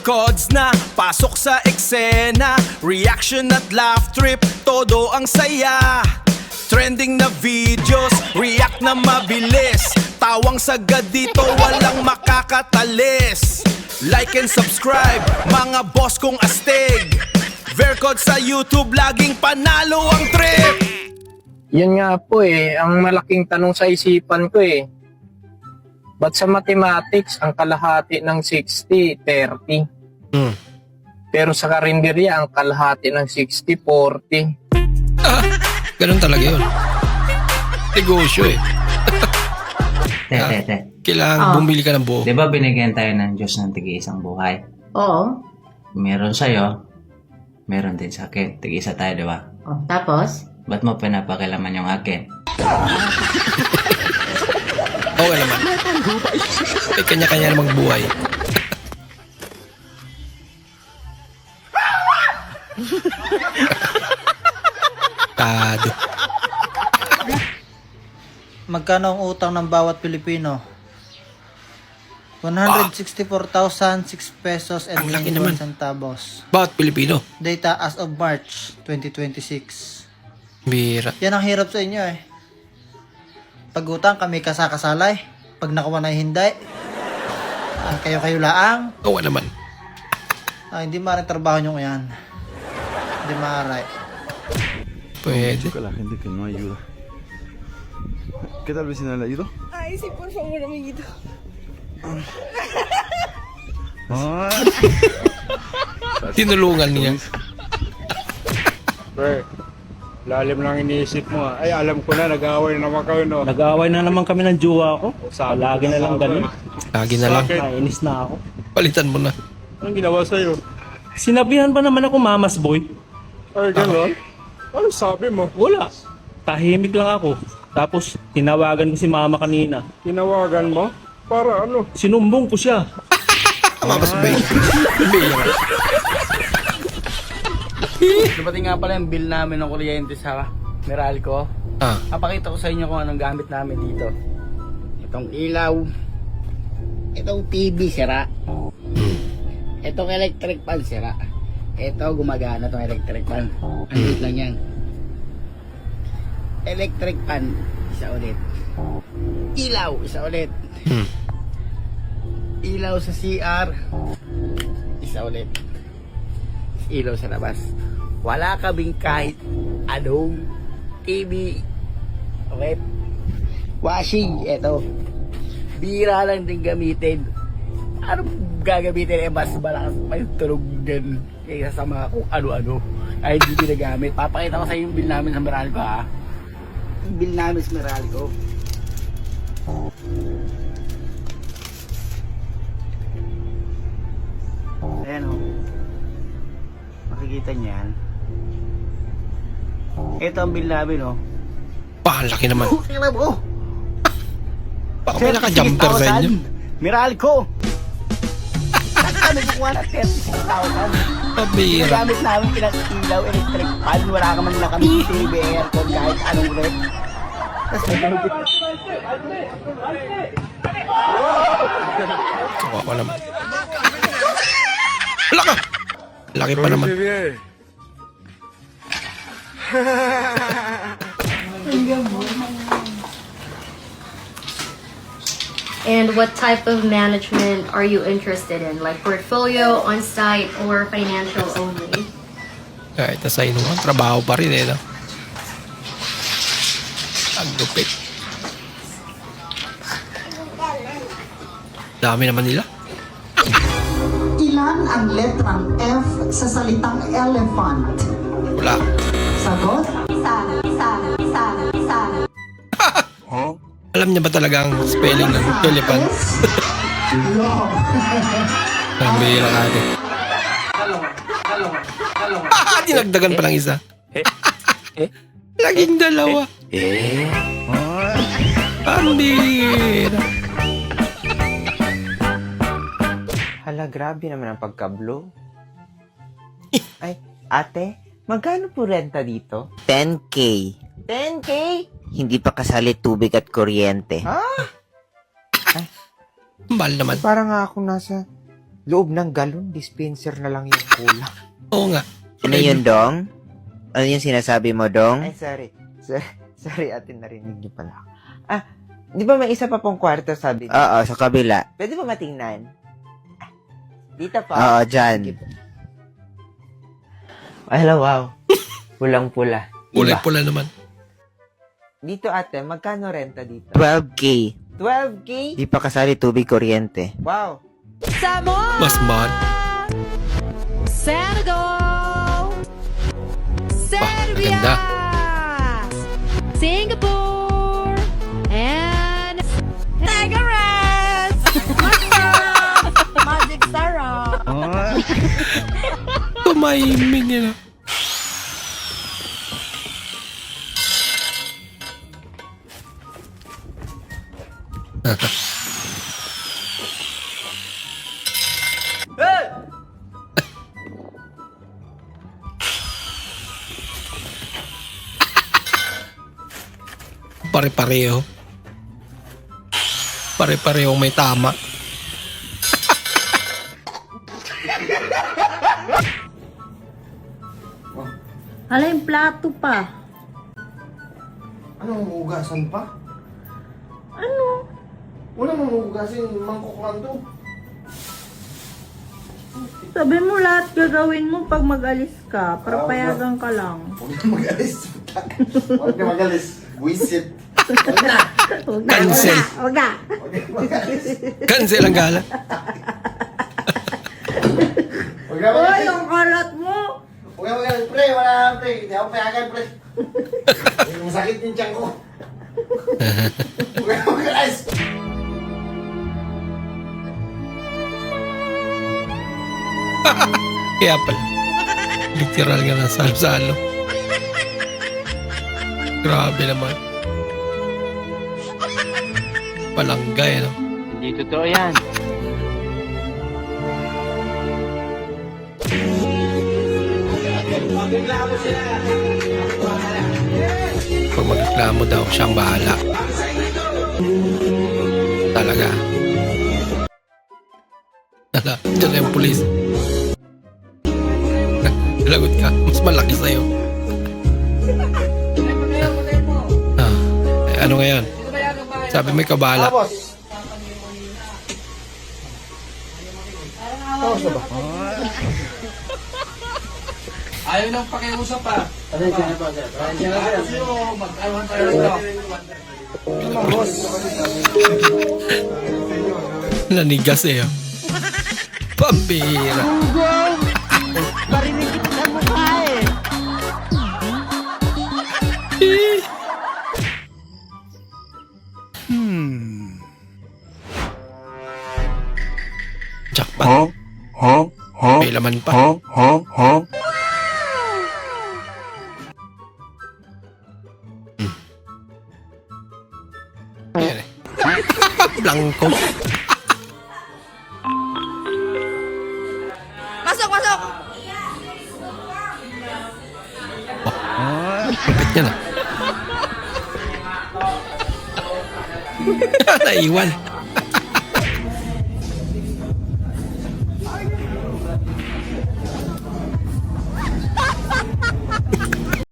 Vercods na pasok sa eksena, reaction at laugh trip, todo ang saya. Trending na videos, react na mabilis, tawang sagad dito, walang makakatalis. Like and subscribe, mga boss kong astig. Vercods sa YouTube, laging panalo ang trip. Yun nga po ang malaking tanong sa isipan ko Ba't sa mathematics, ang kalahati ng 60, 30? Pero sa karinderya, ang kalahati ng 60, 40. Ganun talaga yun. Negosyo Te. Kailangan bumili ka ng buo. Di ba binigyan tayo ng Diyos ng tig-isang buhay? Oo. Meron sa'yo, meron din sa akin. Tig-isa tayo, di ba? Oh, tapos? Ba't mo pinapakilaman yung akin? Okay naman. May kanya-kanya namang buhay. Tado. Magkano ang utang ng bawat Pilipino? 164,006 pesos and Ang laki naman. 91 centavos. Bawat Pilipino. Data as of March 2026. Bira. Yan ang hirap sa inyo Pag utang kami kasakasalay. Pag nakuha na hindi. Kayo laang. Oo naman. Hindi maaaring trabaho nyo yan. Hindi maaari. Pwede. A la gente que no ayuda. ¿Qué tal vecina le ayudo? Ay, sí, por favor, amiguito. Tinulungan niya. Pre, lalim lang iniisip mo Ay, alam ko na, nag-aaway na naman kayo, no? Nag-aaway na naman kami ng jowa ko. Lagi na lang ganun. Lagi na lang. Nainis na ako. Palitan mo na. Anong ginawa sa'yo? Sinabihan pa naman ako mamas boy. Ay, gano'n? Ano sabi mo? Wala. Tahimik lang ako. Tapos, tinawagan ko si mama kanina. Tinawagan mo? Para ano? Sinumbong ko siya. Mamas bay. Bira. Dumating nga pala yung bill namin ng kuryente sa Meralco. Papakita ko sa inyo kung anong gamit namin dito. Itong ilaw. Itong TV sira. Itong electric fan sira. Ito gumagana tong electric fan. Ang liit lang yan. Electric fan, isa ulit. Ilaw, isa ulit. Ilaw sa CR, isa ulit. Ilaw sa labas. Wala kaming kahit anong TV. Okay? Washing, eto. Bira lang din gamitin. Ano gagamitin? Mas malakas pa yung tunog din kaysa sa mga kung ano-ano. Ay hindi ginagamit. Papakita ko sa yung bill namin sa Meralco Yung bill namin sa Meralco. Ayan makikita niyan. Ito ang bill namin Laki naman. Tingnan mo. Baka may naka-jumper sa inyo. Meralco. Ano yung 136,000? Pabira. Gamit namin ilang ilaw, electric fan. Wala ka man lang kami TV, aircon, kahit anong rep. Kawawa naman. Wala ka! Laki pa naman. And what type of management are you interested in? Like portfolio, on-site, or financial only? Kahit nasa inuman, trabaho pa rin no? Ang lupit. Dami naman nila. Ilan ang letrang F sa salitang elephant? Wala. Sagot? Alam niya ba talaga ang spelling ng elephant? Ang bihira natin. Dinagdagan pa ng isa. Laging dalawa. Ang bihira. Hala, grabe naman ang pagka-blow. Ay, ate, magkano po renta dito? 10K. 10K? Hindi pa kasali tubig at kuryente. Ha? Mahal naman. Parang nga ako nasa Loob ng galon, dispenser na lang yung kulang. Oo nga. Ano yun, Dong? Ano yung sinasabi mo, Dong? Ay, sorry, ate, narinig niyo pala. Di ba may isa pa pong kwarto, sabi niyo? Oo, sa kabila. Pwede ba matingnan? Dito pa. Oo, dyan. Hello, wow. Pulang-pula. Pula naman. Dito, ate, magkano renta dito? 12K. 12K? Di pa kasali tubig, kuryente. Wow. Mas mahal. Senegal! Serbia! Maganda. Singapore! And Niagara! Magic Sarah! Tumahiming yun. Pare-pareho. Pare-pareho may tama. Hala yung plato pa. Anong hugasan pa? Ano? Wala nang hugasin, mangkok lang to. Sabi mo lahat gagawin mo pag mag-alis ka. Para payagan ka lang. Huwag na mag-alis. Huwag na mag-alis. Buisit. Huwag na. Cancel. Huwag na. Huwag na mag-alis. Cancel ang gala. Huwag na Hoy, mag-alis. yung kalat mo. Huwag na mag-alis. Pre, wala na pre. Hindi ako payagan pre. Masakit yung tiyan ko. Huwag na mag-alis. Kaya pala. Literal nga ng salo-salo. Grabe naman. Palanggay, no? Hindi totoo yan. Pag magreklamo daw, siyang bahala. Talaga. Hala, dyan yung pulis. Lagot ka, mas malaki sa'yo. Ano ngayon? Sabi mo ikaw bahala. Ayaw nang pakiusap pa. Mag-awan tayo Nanigas eh. Pambira. Parinig kita sa mukha eh. Jackpot. May laman pa. Ayan eh. Blanco. Pasok, pasok! Lupit niya na. Naiwan.